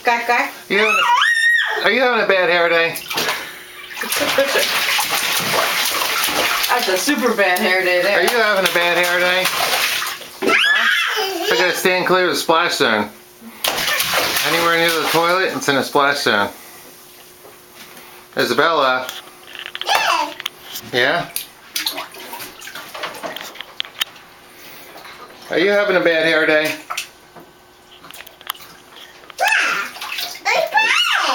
Quack, quack. Are you having a bad hair day? That's a super bad hair day there. Are you having a bad hair day? Huh? I gotta stand clear of the splash zone. Anywhere near the toilet, it's in a splash zone. Isabella. Yeah? Are you having a bad hair day?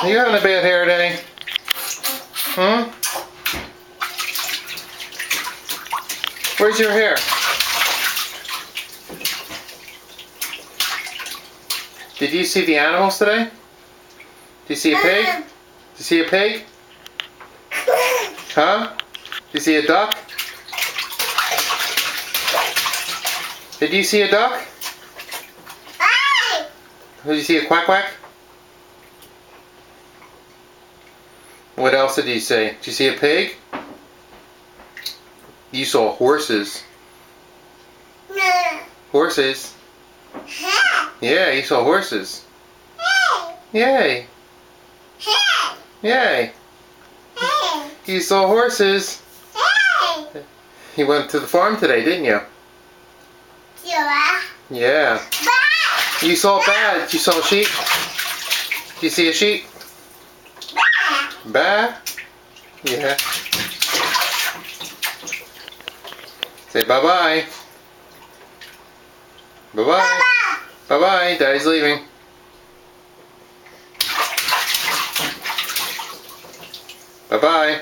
Are you having a bad hair day? Hmm? Where's your hair? Did you see the animals today? Did you see a pig? Did you see a pig? Huh? Did you see a duck? Did you see a duck? Did you see a quack quack? What else did you see? Did you see a pig? You saw horses. Horses? Yeah, you saw horses. Yay. Yay. You saw horses. You went to the farm today, didn't you? Yeah. You saw a bat. You saw a sheep. Did you see a sheep? Bah? Yeah. Say bye-bye. Bye-bye. Bye-bye. Daddy's leaving. Bye-bye.